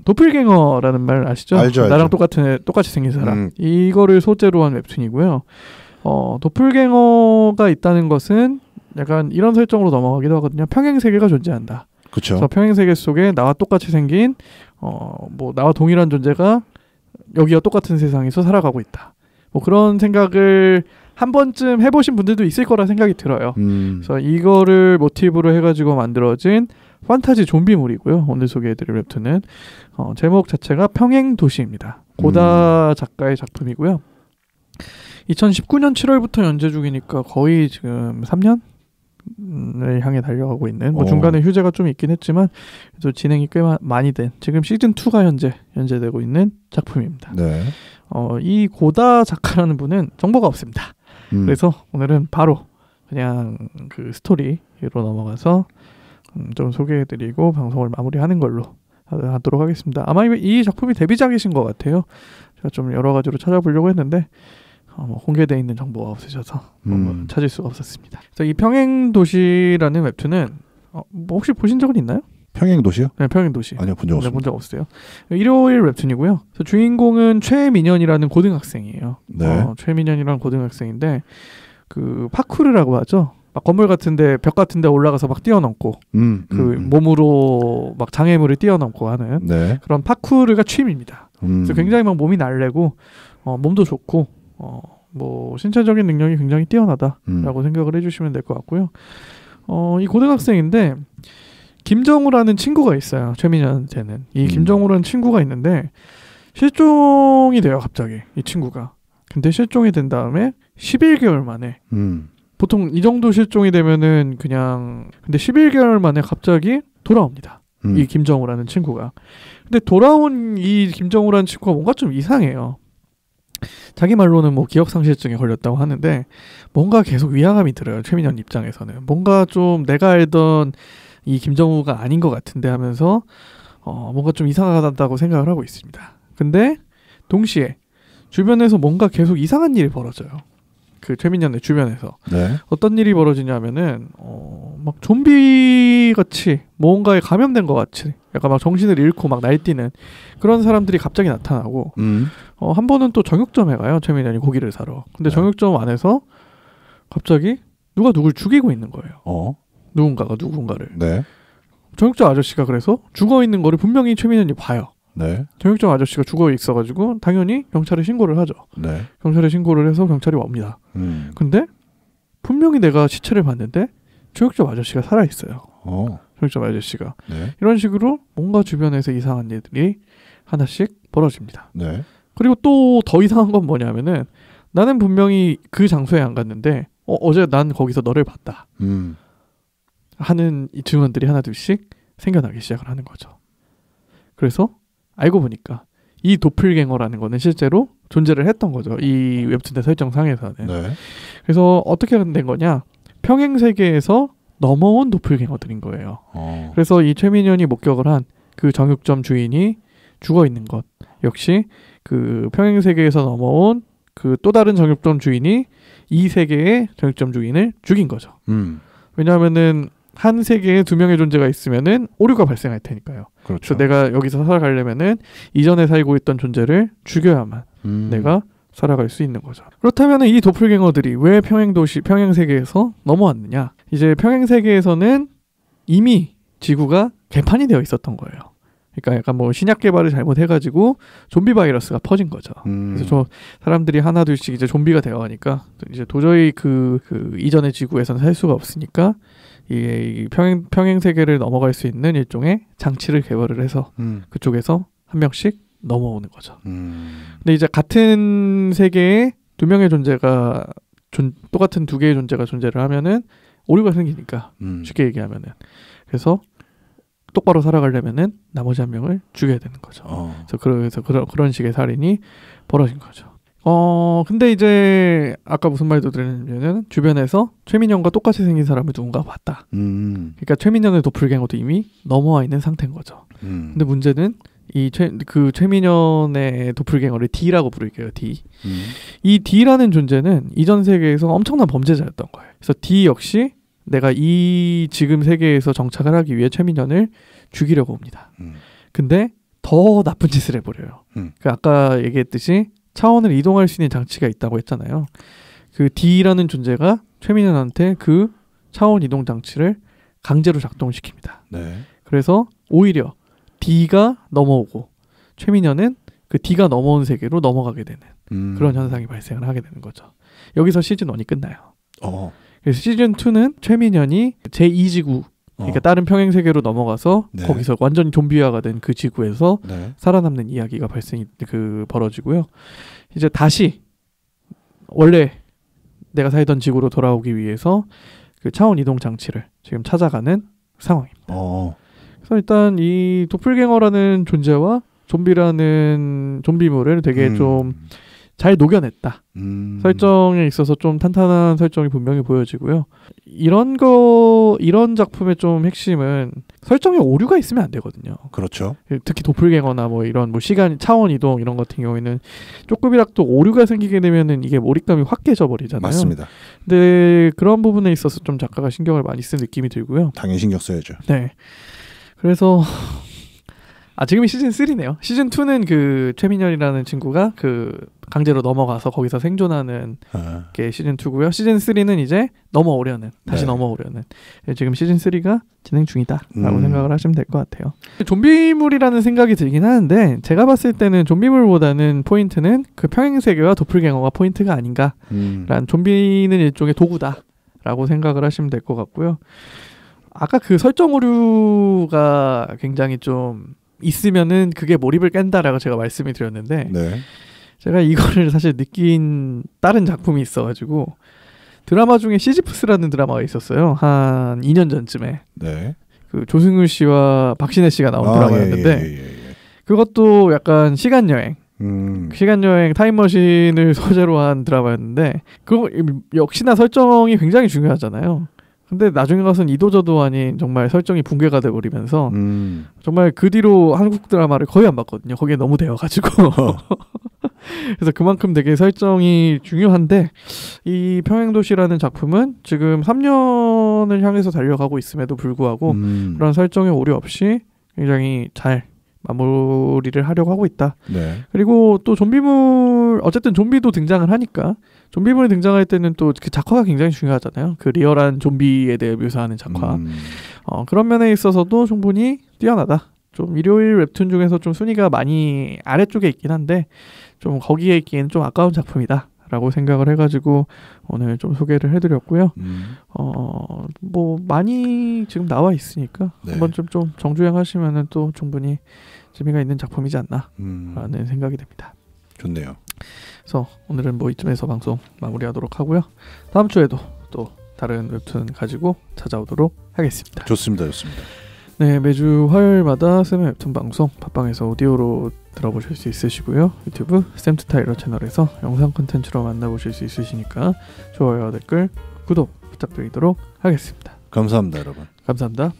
도플갱어라는 말 아시죠? 알죠. 나랑 똑같이 생긴 사람. 이거를 소재로 한 웹툰이고요. 도플갱어가 있다는 것은 약간 이런 설정으로 넘어가기도 하거든요. 평행세계가 존재한다. 그렇죠. 그래서 평행세계 속에 나와 똑같이 생긴 뭐 나와 동일한 존재가 여기와 똑같은 세상에서 살아가고 있다. 뭐 그런 생각을 한 번쯤 해보신 분들도 있을 거라 생각이 들어요. 그래서 이거를 모티브로 해가지고 만들어진 판타지 좀비물이고요. 오늘 소개해드릴 웹툰은 제목 자체가 평행도시입니다. 고다 작가의 작품이고요. 2019년 7월부터 연재 중이니까 거의 지금 3년을 향해 달려가고 있는 뭐 중간에 휴재가 좀 있긴 했지만 그래도 진행이 꽤 많이 된 지금 시즌2가 현재 연재되고 있는 작품입니다. 네. 이 고다 작가라는 분은 정보가 없습니다. 그래서 오늘은 바로 그냥 그 스토리로 넘어가서 좀 소개해드리고 방송을 마무리하는 걸로 하도록 하겠습니다. 아마 이 작품이 데뷔작이신 것 같아요. 제가 좀 여러 가지로 찾아보려고 했는데 공개되어 있는 정보가 없으셔서 찾을 수가 없었습니다. 그래서 이 평행도시라는 웹툰은 뭐 혹시 보신 적은 있나요? 평행도시요? 네, 평행도시. 아니요, 본 적 없습니다. 본 적 없어요. 일요일 웹툰이고요. 그래서 주인공은 최민현이라는 고등학생이에요. 네. 최민현이라는 고등학생인데 그 파쿠르라고 하죠. 막 건물 같은데 벽 같은데 올라가서 막 뛰어넘고 몸으로 막 장애물을 뛰어넘고 하는 그런 파쿠르가 취미입니다. 그래서 굉장히 막 몸이 날래고 몸도 좋고 뭐 신체적인 능력이 굉장히 뛰어나다라고 생각을 해주시면 될 것 같고요. 이 고등학생인데 김정우라는 친구가 있어요. 최민현한테는 이 김정우라는 친구가 있는데 실종이 돼요. 갑자기 이 친구가. 근데 실종이 된 다음에 11개월 만에 보통 이 정도 실종이 되면은 그냥 근데 11개월 만에 갑자기 돌아옵니다. 이 김정우라는 친구가. 근데 돌아온 이 김정우라는 친구가 뭔가 좀 이상해요. 자기 말로는 뭐 기억상실증에 걸렸다고 하는데 뭔가 계속 위화감이 들어요. 최민현 입장에서는. 뭔가 좀 내가 알던 이 김정우가 아닌 것 같은데 하면서 뭔가 좀 이상하다고 생각을 하고 있습니다. 근데 동시에 주변에서 뭔가 계속 이상한 일이 벌어져요. 그 최민현의 주변에서. 네. 어떤 일이 벌어지냐면은 막 좀비 같이 뭔가에 감염된 것 같이 약간 막 정신을 잃고 막 날뛰는 그런 사람들이 갑자기 나타나고 한 번은 또 정육점에 가요. 최민현이 고기를 사러. 근데 정육점 안에서 갑자기 누가 누굴 죽이고 있는 거예요. 누군가가 누군가를. 네. 정육점 아저씨가 그래서 죽어 있는 거를 분명히 최민현이 봐요. 네. 정육점 아저씨가 죽어 있어가지고 당연히 경찰에 신고를 하죠. 네. 경찰에 신고를 해서 경찰이 옵니다. 근데 분명히 내가 시체를 봤는데 정육점 아저씨가 살아있어요. 정육점 아저씨가. 네. 이런 식으로 뭔가 주변에서 이상한 일들이 하나씩 벌어집니다. 네. 그리고 또 더 이상한 건 뭐냐면은 나는 분명히 그 장소에 안 갔는데 어제 난 거기서 너를 봤다. 하는 이 증언들이 하나둘씩 생겨나기 시작을 하는 거죠. 그래서 알고 보니까 이 도플갱어라는 거는 실제로 존재를 했던 거죠. 이 웹툰의 설정상에서는. 네. 그래서 어떻게 된 거냐? 평행세계에서 넘어온 도플갱어들인 거예요. 그래서 이 최민현이 목격을 한 그 정육점 주인이 죽어 있는 것 역시 그 평행세계에서 넘어온 그 또 다른 정육점 주인이 이 세계의 정육점 주인을 죽인 거죠. 왜냐하면은 한 세계에 두 명의 존재가 있으면은 오류가 발생할 테니까요. 그렇죠. 그래서 내가 여기서 살아가려면은 이전에 살고 있던 존재를 죽여야만 내가 살아갈 수 있는 거죠. 그렇다면 이 도플갱어들이 왜 평행도시, 평행세계에서 넘어왔느냐? 이제 평행세계에서는 이미 지구가 개판이 되어 있었던 거예요. 그러니까 약간 뭐 신약 개발을 잘못해가지고 좀비 바이러스가 퍼진 거죠. 그래서 저 사람들이 하나둘씩 이제 좀비가 되어가니까 이제 도저히 그 이전의 지구에서는 살 수가 없으니까 이 평행 세계를 넘어갈 수 있는 일종의 장치를 개발을 해서 그쪽에서 한 명씩 넘어오는 거죠. 근데 이제 같은 세계에 두 명의 존재가 똑같은 두 개의 존재가 존재를 하면은 오류가 생기니까 쉽게 얘기하면은 그래서 똑바로 살아가려면은 나머지 한 명을 죽여야 되는 거죠. 그래서 그런 식의 살인이 벌어진 거죠. 근데 이제 아까 무슨 말도 드렸냐면 주변에서 최민현과 똑같이 생긴 사람을 누군가 봤다. 그러니까 최민현의 도플갱어도 이미 넘어와 있는 상태인 거죠. 근데 문제는 그 최민현의 도플갱어를 D라고 부를게요. D. 이 D라는 존재는 이전 세계에서 엄청난 범죄자였던 거예요. 그래서 D 역시 내가 이 지금 세계에서 정착을 하기 위해 최민현을 죽이려고 옵니다. 근데 더 나쁜 짓을 해버려요. 그 아까 얘기했듯이 차원을 이동할 수 있는 장치가 있다고 했잖아요. 그 D라는 존재가 최민현한테 그 차원 이동 장치를 강제로 작동시킵니다. 네. 그래서 오히려 D가 넘어오고 최민현은 그 D가 넘어온 세계로 넘어가게 되는 그런 현상이 발생을 하게 되는 거죠. 여기서 시즌 1이 끝나요. 그래서 시즌 2는 최민현이 제2지구 그러니까 다른 평행 세계로 넘어가서 네. 거기서 완전히 좀비화가 된 그 지구에서 네. 살아남는 이야기가 벌어지고요. 이제 다시 원래 내가 살던 지구로 돌아오기 위해서 그 차원 이동 장치를 지금 찾아가는 상황입니다. 그래서 일단 이 도플갱어라는 존재와 좀비라는 좀비물을 되게 좀 잘 녹여냈다. 설정에 있어서 좀 탄탄한 설정이 분명히 보여지고요. 이런 작품의 좀 핵심은 설정에 오류가 있으면 안 되거든요. 그렇죠. 특히 도플갱어나 뭐 이런 뭐 시간 차원 이동 이런 같은 경우에는 조금이라도 오류가 생기게 되면은 이게 몰입감이 확 깨져 버리잖아요. 맞습니다. 근데 그런 부분에 있어서 좀 작가가 신경을 많이 쓴 느낌이 들고요. 당연히 신경 써야죠. 네. 그래서 지금이 시즌 3네요. 시즌 2는 그 최민현이라는 친구가 그 강제로 넘어가서 거기서 생존하는 게 시즌 2고요. 시즌 3는 이제 다시 넘어오려는 지금 시즌 3가 진행 중이다라고 생각을 하시면 될 것 같아요. 좀비물이라는 생각이 들긴 하는데 제가 봤을 때는 좀비물보다는 포인트는 그 평행세계와 도플갱어가 포인트가 아닌가라는 좀비는 일종의 도구다라고 생각을 하시면 될 것 같고요. 아까 그 설정 오류가 굉장히 좀 있으면은 그게 몰입을 깬다라고 제가 말씀을 드렸는데 네. 제가 이거를 사실 느낀 다른 작품이 있어가지고 드라마 중에 시지프스라는 드라마가 있었어요. 한 2년 전쯤에. 네. 그 조승우 씨와 박신혜 씨가 나온 드라마였는데 그것도 약간 시간여행 타임머신을 소재로 한 드라마였는데 그거 역시나 설정이 굉장히 중요하잖아요. 근데 나중에 가서는 이도저도 아닌 정말 설정이 붕괴가 돼버리면서 정말 그 뒤로 한국 드라마를 거의 안 봤거든요. 거기에 너무 데워가지고 그래서 그만큼 되게 설정이 중요한데 이 평행도시라는 작품은 지금 3년을 향해서 달려가고 있음에도 불구하고 그런 설정의 오류 없이 굉장히 잘 마무리를 하려고 하고 있다. 네. 그리고 또 좀비물 어쨌든 좀비도 등장을 하니까 좀비물이 등장할 때는 또 그 작화가 굉장히 중요하잖아요. 그 리얼한 좀비에 대해 묘사하는 작화. 그런 면에 있어서도 충분히 뛰어나다. 좀 일요일 웹툰 중에서 좀 순위가 많이 아래쪽에 있긴 한데 좀 거기에 있기에는 좀 아까운 작품이다. 라고 생각을 해가지고 오늘 좀 소개를 해드렸고요. 뭐 많이 지금 나와 있으니까 네. 한번 좀 정주행하시면은 또 충분히 재미가 있는 작품이지 않나라는 생각이 듭니다. 좋네요. 그래서 오늘은 뭐 이쯤에서 방송 마무리하도록 하고요. 다음 주에도 또 다른 웹툰 가지고 찾아오도록 하겠습니다. 좋습니다. 네, 매주 화요일마다 쌤의 웹툰 방송 팟빵에서 오디오로 들어보실 수 있으시고요. 유튜브 쌤투 타일러 채널에서 영상 콘텐츠로 만나보실 수 있으시니까 좋아요와 댓글, 구독 부탁드리도록 하겠습니다. 감사합니다, 여러분. 감사합니다.